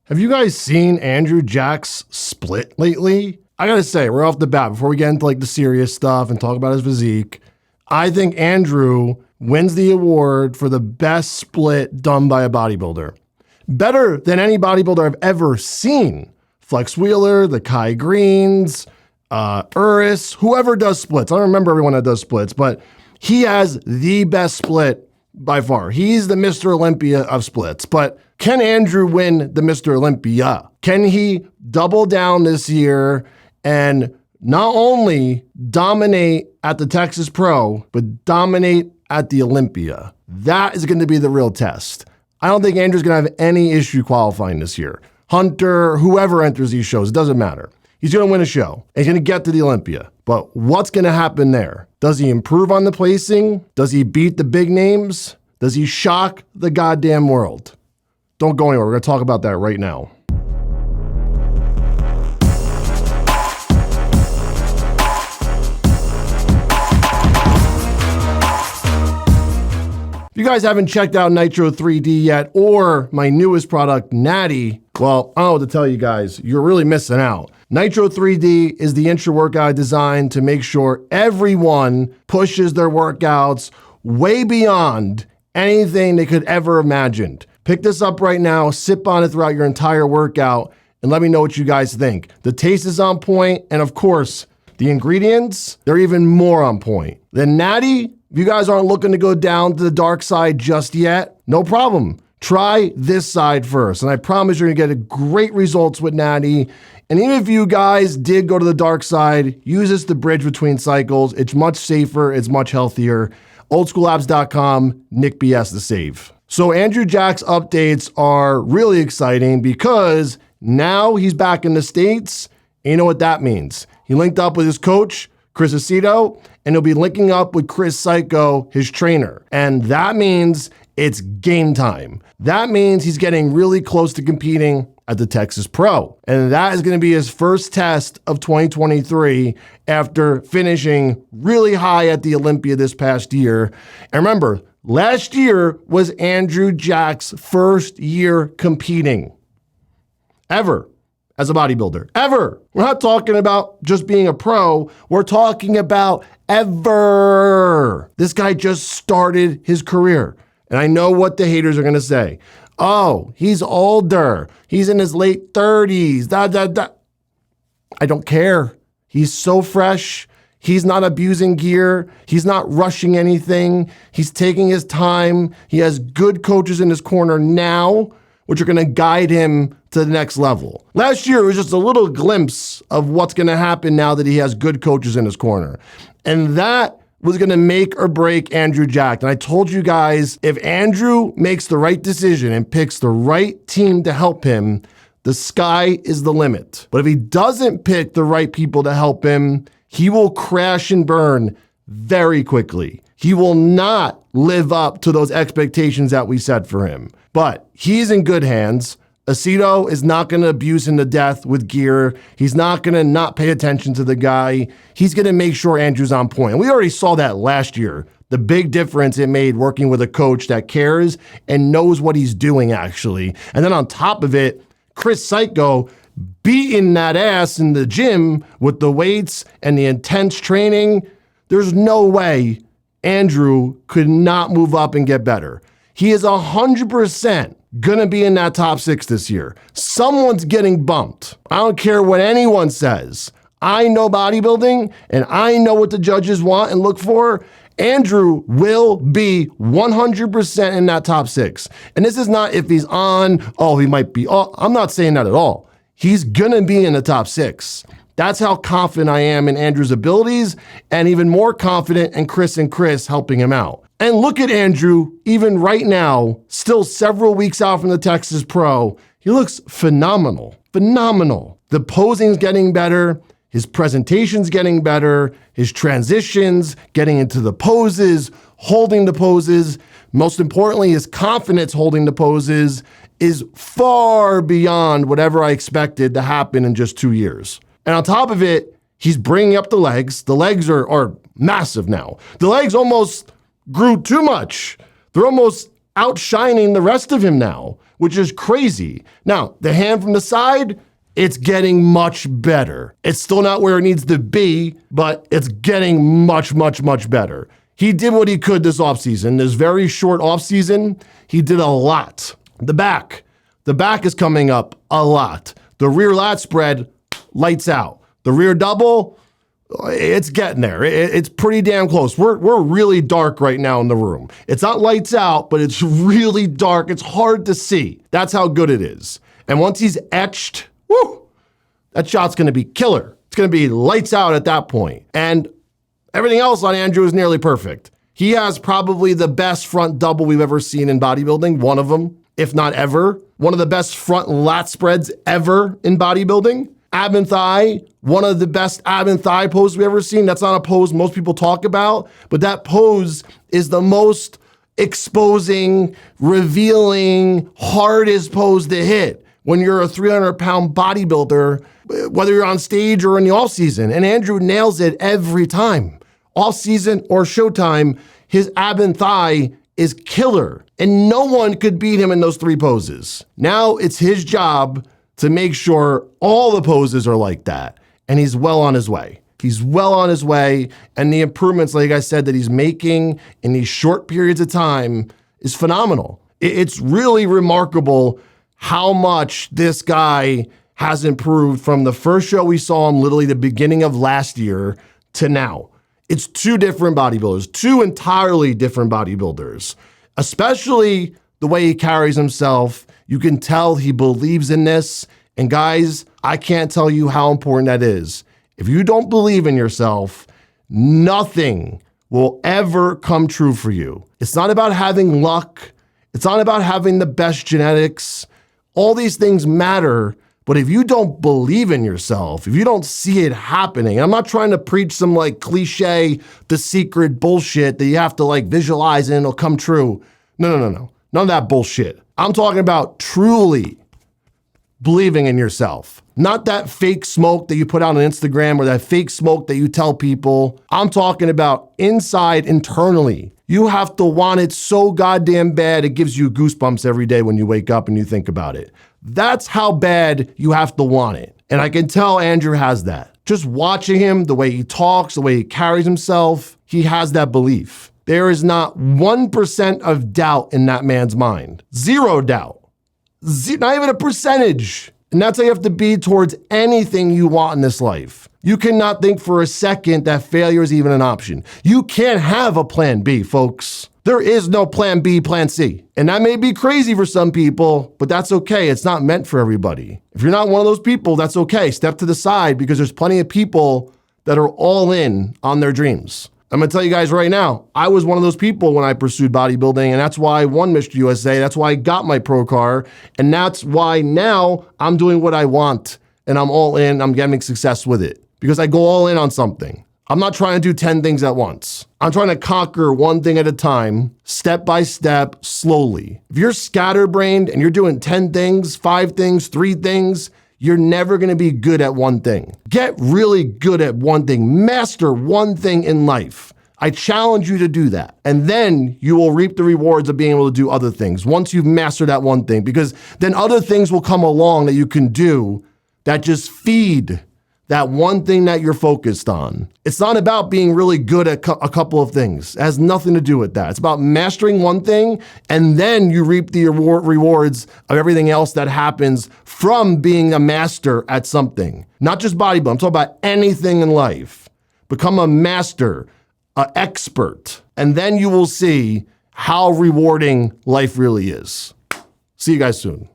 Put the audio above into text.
Have you guys seen Andrew Jack's split lately? I gotta say, right off the bat, before we get into like the serious stuff and talk about his physique, I think Andrew wins the award for the best split done by a bodybuilder. Better than any bodybuilder I've ever seen. Flex Wheeler, the Kai Greens, Uris, whoever does splits. I don't remember everyone that does splits, but he has the best split by far. He's the Mr. Olympia of splits. But can Andrew win the Mr. Olympia? Can he double down this year and not only dominate at the Texas Pro, but dominate at the Olympia? That is going to be the real test. I don't think Andrew's going to have any issue qualifying this year. Hunter, whoever enters these shows, it doesn't matter. He's going to win a show. He's going to get to the Olympia. But what's going to happen there? Does he improve on the placing? Does he beat the big names? Does he shock the goddamn world? Don't go anywhere. We're going to talk about that right now. If you guys haven't checked out Nitro 3D yet, or my newest product, Natty, well, I don't know what to tell you guys. You're really missing out. Nitro 3D is the intra-workout designed to make sure everyone pushes their workouts way beyond anything they could ever imagined. Pick this up right now, sip on it throughout your entire workout, and let me know what you guys think. The taste is on point, and of course, the ingredients, they're even more on point. The Natty, if you guys aren't looking to go down to the dark side just yet, no problem. Try this side first, and I promise you're gonna get great results with Natty. And even if you guys did go to the dark side, use this to bridge between cycles. It's much safer, it's much healthier. Oldschoollabs.com, Nick BS to save. So Andrew Jack's updates are really exciting because now he's back in the States. And you know what that means? He linked up with his coach, Chris Aceto, and he'll be linking up with Chris Psycho, his trainer. And that means it's game time. That means he's getting really close to competing at the Texas Pro. And that is going to be his first test of 2023 after finishing really high at the Olympia this past year. And remember, last year was Andrew Jack's first year competing ever as a bodybuilder. Ever. We're not talking about just being a pro. We're talking about ever. This guy just started his career. And I know what the haters are going to say. Oh, he's older. He's in his late 30s. I don't care. He's so fresh. He's not abusing gear. He's not rushing anything. He's taking his time. He has good coaches in his corner now, which are going to guide him to the next level. Last year, it was just a little glimpse of what's going to happen now that he has good coaches in his corner. And that was going to make or break Andrew Jack. And I told you guys, if Andrew makes the right decision and picks the right team to help him, the sky is the limit. But if he doesn't pick the right people to help him, he will crash and burn very quickly. He will not live up to those expectations that we set for him. But he's in good hands. Aceto is not going to abuse him to death with gear. He's not going to not pay attention to the guy. He's going to make sure Andrew's on point. And we already saw that last year. The big difference it made working with a coach that cares and knows what he's doing, actually. And then on top of it, Chris Psycho beating that ass in the gym with the weights and the intense training. There's no way Andrew could not move up and get better. He is 100% gonna be in that top 6 this year. Someone's getting bumped. I don't care what anyone says. I know bodybuilding and I know what the judges want and look for. Andrew will be 100% in that top 6. And this is not if he's on, he might be. I'm not saying that at all. He's gonna be in the top 6. That's how confident I am in Andrew's abilities, and even more confident in Chris and Chris helping him out. And look at Andrew, even right now, still several weeks out from the Texas Pro. He looks phenomenal, phenomenal. The posing's getting better, his presentation's getting better, his transitions, getting into the poses, holding the poses. Most importantly, his confidence holding the poses is far beyond whatever I expected to happen in just 2 years. And on top of it, he's bringing up the legs. The legs are massive now. The legs almost grew too much. They're almost outshining the rest of him now, which is crazy. Now, the hand from the side, it's getting much better. It's still not where it needs to be, but it's getting much, much, much better. He did what he could this offseason. This very short offseason, he did a lot. The back is coming up a lot. The rear lat spread, lights out. The rear double, it's getting there. It's pretty damn close. We're really dark right now in the room. It's not lights out, but it's really dark. It's hard to see. That's how good it is. And once he's etched, woo, that shot's gonna be killer. It's gonna be lights out at that point. And everything else on Andrew is nearly perfect. He has probably the best front double we've ever seen in bodybuilding, one of them, if not ever. One of the best front lat spreads ever in bodybuilding. Ab and thigh, one of the best ab and thigh poses we've ever seen. That's not a pose most people talk about, but that pose is the most exposing, revealing, hardest pose to hit when you're a 300-pound bodybuilder, whether you're on stage or in the off season. And Andrew nails it every time. Off season or showtime, his ab and thigh is killer. And no one could beat him in those three poses. Now it's his job to make sure all the poses are like that. And he's well on his way. He's well on his way. And the improvements, like I said, that he's making in these short periods of time is phenomenal. It's really remarkable how much this guy has improved from the first show we saw him, literally the beginning of last year, to now. It's two different bodybuilders, two entirely different bodybuilders, especially the way he carries himself. You can tell he believes in this. And guys, I can't tell you how important that is. If you don't believe in yourself, nothing will ever come true for you. It's not about having luck. It's not about having the best genetics. All these things matter. But if you don't believe in yourself, if you don't see it happening, I'm not trying to preach some like cliche, The Secret bullshit that you have to like visualize and it'll come true. No. None of that bullshit. I'm talking about truly believing in yourself. Not that fake smoke that you put out on Instagram or that fake smoke that you tell people. I'm talking about inside, internally. You have to want it so goddamn bad it gives you goosebumps every day when you wake up and you think about it. That's how bad you have to want it. And I can tell Andrew has that. Just watching him, the way he talks, the way he carries himself, he has that belief. There is not 1% of doubt in that man's mind. Zero doubt. Not even a percentage. And that's how you have to be towards anything you want in this life. You cannot think for a second that failure is even an option. You can't have a plan B, folks. There is no plan B, plan C. And that may be crazy for some people, but that's okay. It's not meant for everybody. If you're not one of those people, that's okay. Step to the side because there's plenty of people that are all in on their dreams. I'm gonna tell you guys right now, I was one of those people when I pursued bodybuilding, and that's why I won Mr. USA. That's why I got my pro car. And that's why now I'm doing what I want and I'm all in, I'm getting success with it because I go all in on something. I'm not trying to do 10 things at once. I'm trying to conquer one thing at a time, step by step, slowly. If you're scatterbrained and you're doing 10 things, 5 things, 3 things, you're never gonna be good at one thing. Get really good at one thing. Master one thing in life. I challenge you to do that. And then you will reap the rewards of being able to do other things once you've mastered that one thing, because then other things will come along that you can do that just feed that one thing that you're focused on. It's not about being really good at a couple of things. It has nothing to do with that. It's about mastering one thing, and then you reap the rewards of everything else that happens from being a master at something. Not just bodybuilding, I'm talking about anything in life. Become a master, an expert, and then you will see how rewarding life really is. See you guys soon.